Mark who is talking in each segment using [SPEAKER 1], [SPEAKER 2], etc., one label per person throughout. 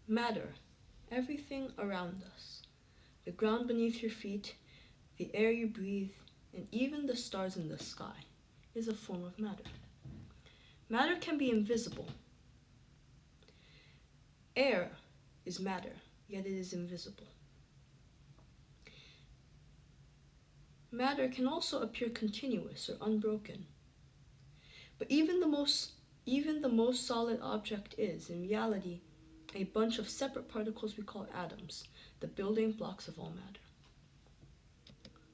[SPEAKER 1] Matter, everything around us, the ground beneath your feet, the air you breathe, and even the stars in the sky, is a form of matter. Matter can be invisible. Air is matter, yet it is invisible. Matter can also appear continuous or unbroken. But even the most solid object is, in reality, a bunch of separate particles we call atoms, the building blocks of all matter.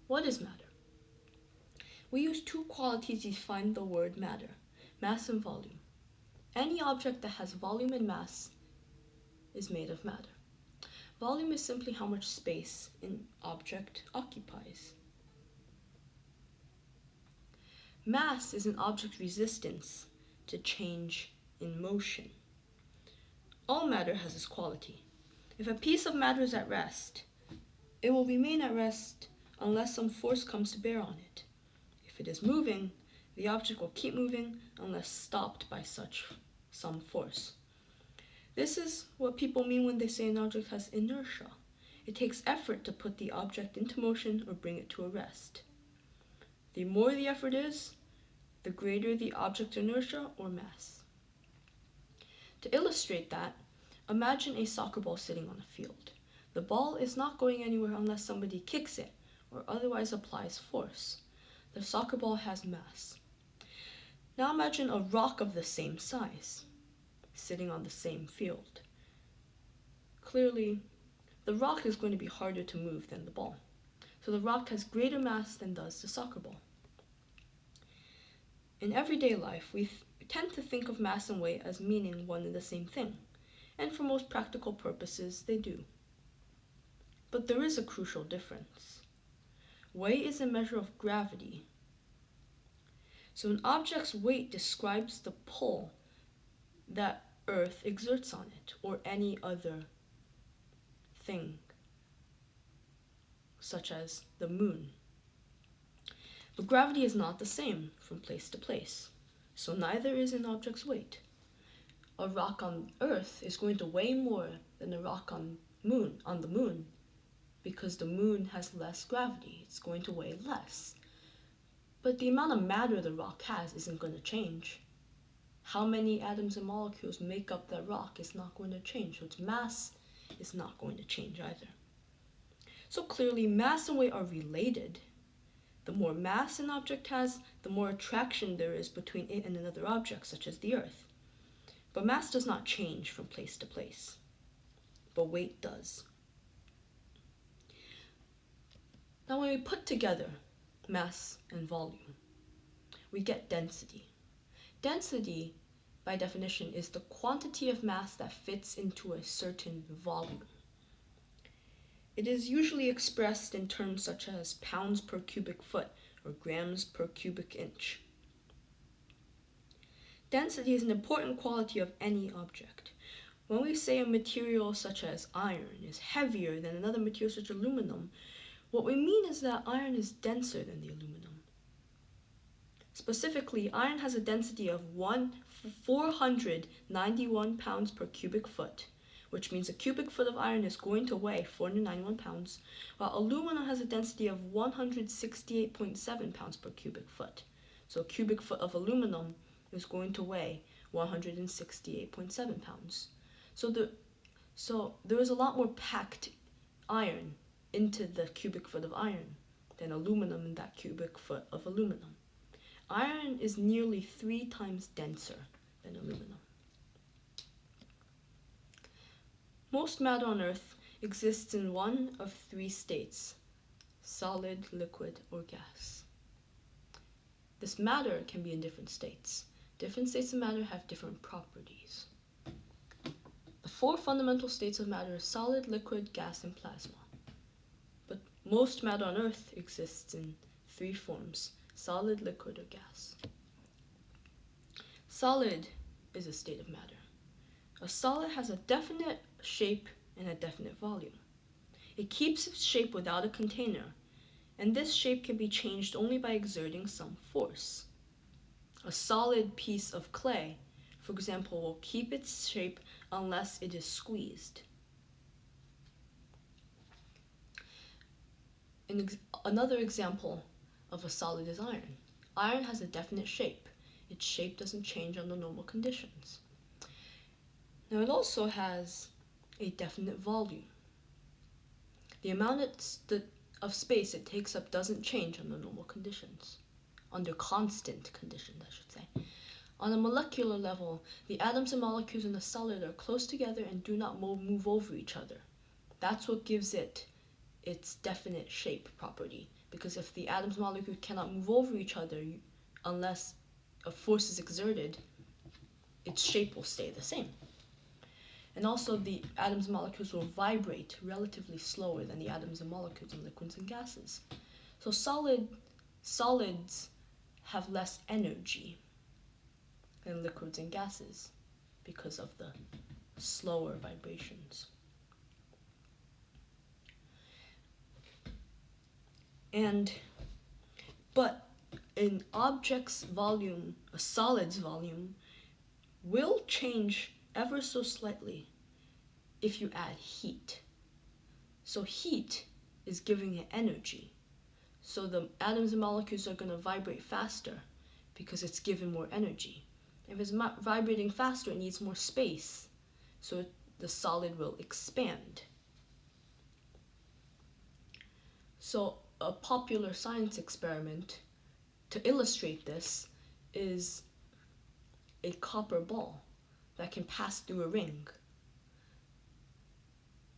[SPEAKER 1] What is matter? We use two qualities to define the word matter, mass and volume. Any object that has volume and mass is made of matter. Volume is simply how much space an object occupies. Mass is an object's resistance to change in motion. All matter has this quality. If a piece of matter is at rest, it will remain at rest unless some force comes to bear on it. If it is moving, the object will keep moving unless stopped by some force. This is what people mean when they say an object has inertia. It takes effort to put the object into motion or bring it to a rest. The more the effort is, the greater the object's inertia or mass. To illustrate that, imagine a soccer ball sitting on a field. The ball is not going anywhere unless somebody kicks it or otherwise applies force. The soccer ball has mass. Now imagine a rock of the same size, sitting on the same field. Clearly, the rock is going to be harder to move than the ball. So the rock has greater mass than does the soccer ball. In everyday life, we tend to think of mass and weight as meaning one and the same thing, and for most practical purposes, they do. But there is a crucial difference. Weight is a measure of gravity. So an object's weight describes the pull that Earth exerts on it, or any other thing, such as the moon. But gravity is not the same from place to place, so neither is an object's weight. A rock on Earth is going to weigh more than a rock on the moon, because the moon has less gravity. It's going to weigh less. But the amount of matter the rock has isn't going to change. How many atoms and molecules make up that rock is not going to change, so its mass is not going to change either. So clearly, mass and weight are related. The more mass an object has, the more attraction there is between it and another object, such as the Earth. But mass does not change from place to place, but weight does. Now when we put together mass and volume, we get density. Density, by definition, is the quantity of mass that fits into a certain volume. It is usually expressed in terms such as pounds per cubic foot or grams per cubic inch. Density is an important quality of any object. When we say a material such as iron is heavier than another material such as aluminum, what we mean is that iron is denser than the aluminum. Specifically, iron has a density of 491 pounds per cubic foot, which means a cubic foot of iron is going to weigh 491 pounds, while aluminum has a density of 168.7 pounds per cubic foot. So a cubic foot of aluminum is going to weigh 168.7 pounds. So there is a lot more packed iron into the cubic foot of iron than aluminum in that cubic foot of aluminum. Iron is nearly 3 times denser than aluminum. Most matter on Earth exists in one of 3 states: solid, liquid, or gas. This matter can be in different states. Different states of matter have different properties. The 4 fundamental states of matter are solid, liquid, gas, and plasma. But most matter on Earth exists in 3 forms: solid, liquid, or gas. Solid is a state of matter. A solid has a definite shape and a definite volume. It keeps its shape without a container, and this shape can be changed only by exerting some force. A solid piece of clay, for for example, will keep its shape unless it is squeezed. Another example of a solid is iron. Iron has a definite shape. Its shape doesn't change under normal conditions. Now it also has a definite volume. The amount of space it takes up doesn't change under normal conditions. Under constant conditions, I should say. On a molecular level, the atoms and molecules in the solid are close together and do not move over each other. That's what gives it its definite shape property, because if the atoms and molecules cannot move over each other unless a force is exerted, its shape will stay the same. And also the atoms and molecules will vibrate relatively slower than the atoms and molecules in liquids and gases. So solids have less energy than liquids and gases because of the slower vibrations. But an object's volume, a solid's volume, will change ever so slightly if you add heat. So heat is giving it energy. So the atoms and molecules are going to vibrate faster because it's given more energy. If it's vibrating faster, it needs more space. So the solid will expand. So a popular science experiment to illustrate this is a copper ball that can pass through a ring.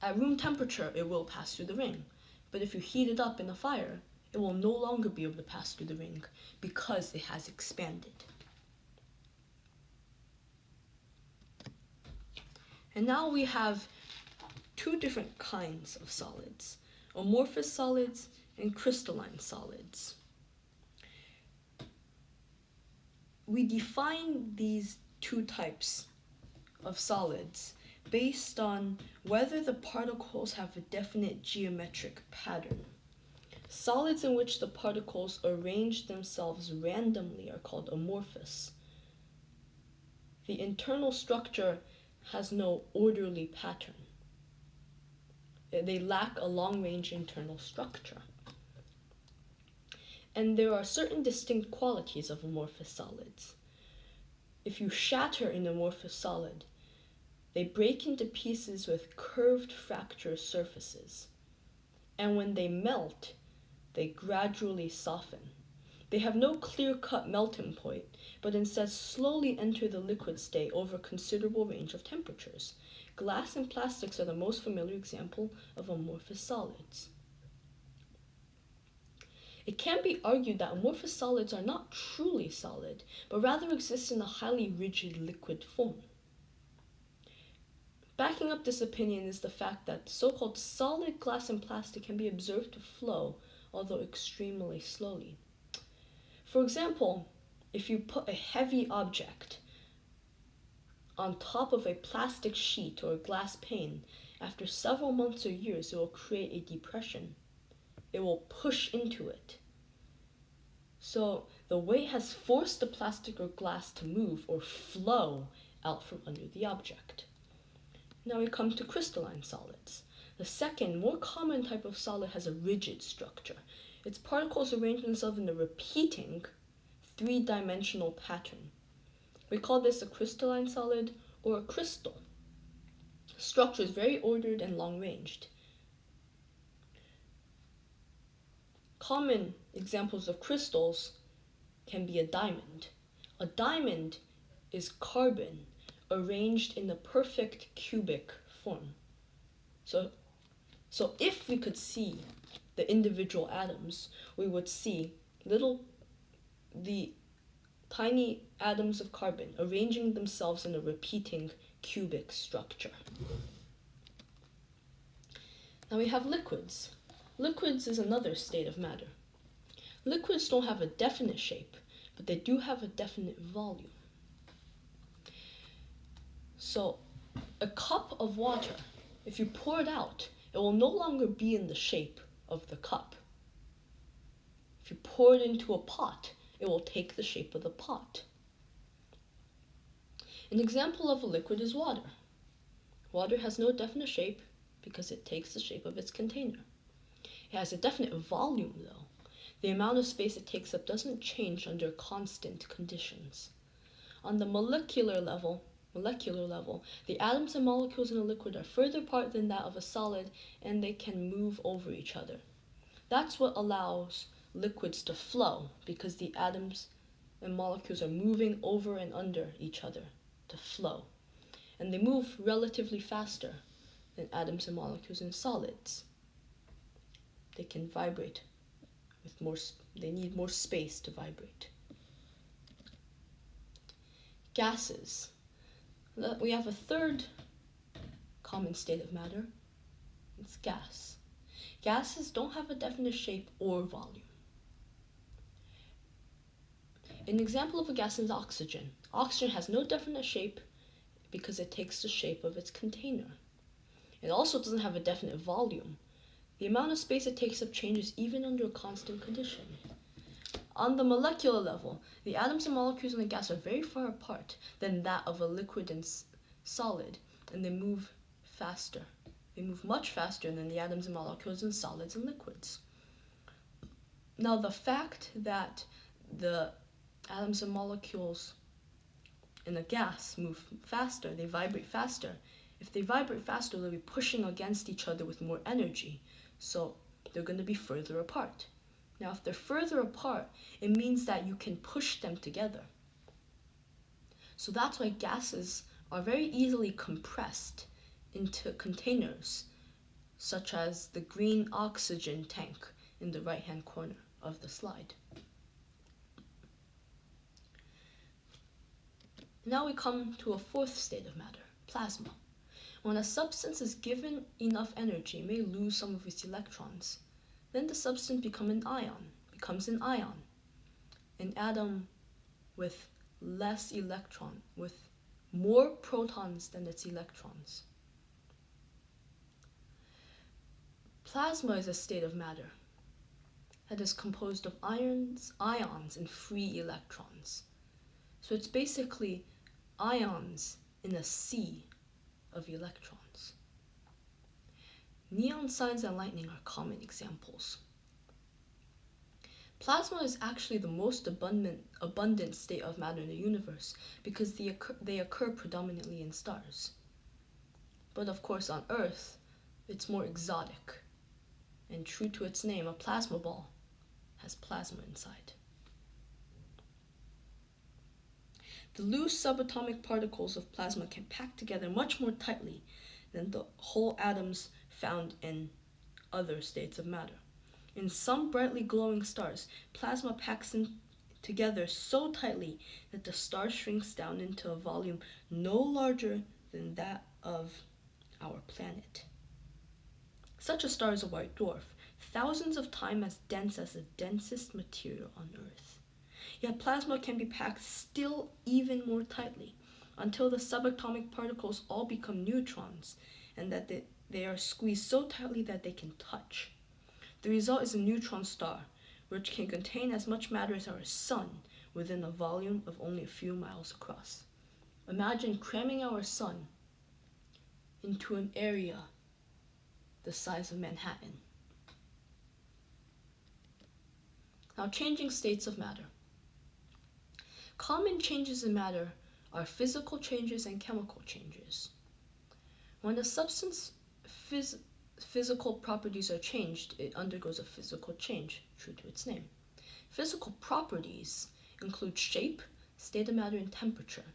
[SPEAKER 1] At room temperature, it will pass through the ring. But if you heat it up in a fire, it will no longer be able to pass through the ring because it has expanded. And now we have two different kinds of solids, amorphous solids and crystalline solids. We define these two types of solids based on whether the particles have a definite geometric pattern. Solids in which the particles arrange themselves randomly are called amorphous. The internal structure has no orderly pattern. They lack a long-range internal structure. And there are certain distinct qualities of amorphous solids. If you shatter an amorphous solid, they break into pieces with curved fracture surfaces. And when they melt, they gradually soften. They have no clear-cut melting point, but instead slowly enter the liquid state over a considerable range of temperatures. Glass and plastics are the most familiar example of amorphous solids. It can be argued that amorphous solids are not truly solid, but rather exist in a highly rigid liquid form. Backing up this opinion is the fact that so-called solid glass and plastic can be observed to flow, although extremely slowly. For example, if you put a heavy object on top of a plastic sheet or a glass pane, after several months or years, it will create a depression. It will push into it. So the weight has forced the plastic or glass to move or flow out from under the object. Now we come to crystalline solids. The second, more common type of solid has a rigid structure. Its particles arrange themselves in a repeating three-dimensional pattern. We call this a crystalline solid or a crystal. The structure is very ordered and long-ranged. Common examples of crystals can be a diamond. A diamond is carbon arranged in the perfect cubic form. So if we could see the individual atoms, we would see the tiny atoms of carbon arranging themselves in a repeating cubic structure. Now we have liquids. Liquids is another state of matter. Liquids don't have a definite shape, but they do have a definite volume. So a cup of water, if you pour it out, it will no longer be in the shape of the cup. If you pour it into a pot, it will take the shape of the pot. An example of a liquid is water. Water has no definite shape because it takes the shape of its container. It has a definite volume, though. The amount of space it takes up doesn't change under constant conditions. On the molecular level, the atoms and molecules in a liquid are further apart than that of a solid, and they can move over each other. That's what allows liquids to flow, because the atoms and molecules are moving over and under each other to flow. And they move relatively faster than atoms and molecules in solids. They can vibrate with they need more space to vibrate. Gases. We have a third common state of matter. It's gas. Gases don't have a definite shape or volume. An example of a gas is oxygen. Oxygen has no definite shape because it takes the shape of its container. It also doesn't have a definite volume. The amount of space it takes up changes even under a constant condition. On the molecular level, the atoms and molecules in a gas are very far apart than that of a liquid and solid, and they move faster. They move much faster than the atoms and molecules in solids and liquids. Now, the fact that the atoms and molecules in a gas move faster, they vibrate faster. If they vibrate faster, they'll be pushing against each other with more energy, so they're going to be further apart. Now, if they're further apart, it means that you can push them together. So that's why gases are very easily compressed into containers, such as the green oxygen tank in the right-hand corner of the slide. Now we come to a fourth state of matter, plasma. When a substance is given enough energy, it may lose some of its electrons. Then the substance becomes an ion. An atom with with more protons than its electrons. Plasma is a state of matter that is composed of ions, and free electrons. So it's basically ions in a sea of electrons. Neon signs and lightning are common examples. Plasma is actually the most abundant state of matter in the universe because they occur predominantly in stars. But of course on Earth, it's more exotic. And true to its name, a plasma ball has plasma inside. The loose subatomic particles of plasma can pack together much more tightly than the whole atoms found in other states of matter. In some brightly glowing stars, plasma packs in together so tightly that the star shrinks down into a volume no larger than that of our planet. Such a star is a white dwarf, thousands of times as dense as the densest material on Earth. Yet plasma can be packed still even more tightly until the subatomic particles all become neutrons and that they are squeezed so tightly that they can touch. The result is a neutron star, which can contain as much matter as our sun within a volume of only a few miles across. Imagine cramming our sun into an area the size of Manhattan. Now, changing states of matter. Common changes in matter are physical changes and chemical changes. When a substance physical properties are changed, it undergoes a physical change, true to its name. Physical properties include shape, state of matter, and temperature.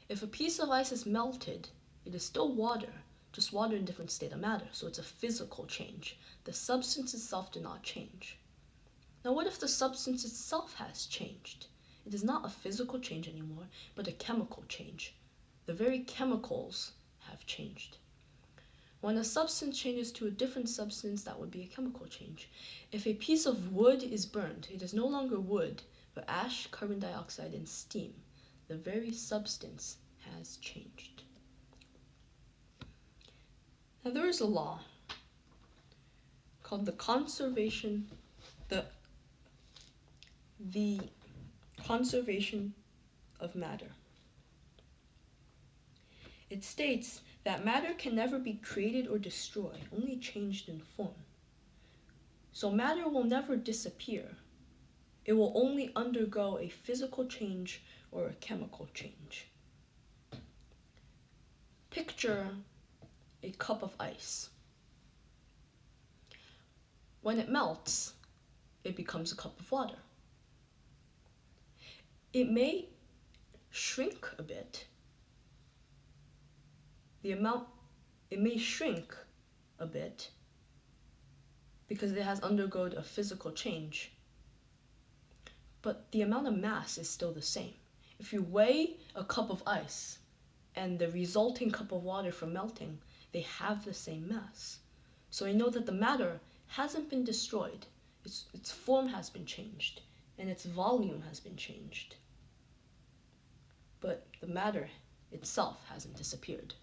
[SPEAKER 1] If a piece of ice is melted, it is still water, just water in different state of matter, so it's a physical change. The substance itself did not change. Now, what if the substance itself has changed? It is not a physical change anymore, but a chemical change. The very chemicals have changed. When a substance changes to a different substance, that would be a chemical change. If a piece of wood is burned, it is no longer wood, but ash, carbon dioxide, and steam. The very substance has changed. Now, there is a law called the conservation of matter. It states that matter can never be created or destroyed, only changed in form. So matter will never disappear. It will only undergo a physical change or a chemical change. Picture a cup of ice. When it melts, it becomes a cup of water. It may shrink a bit. It may shrink a bit because it has undergone a physical change. But the amount of mass is still the same. If you weigh a cup of ice and the resulting cup of water from melting, they have the same mass. So we know that the matter hasn't been destroyed. Its form has been changed, and its volume has been changed. But the matter itself hasn't disappeared.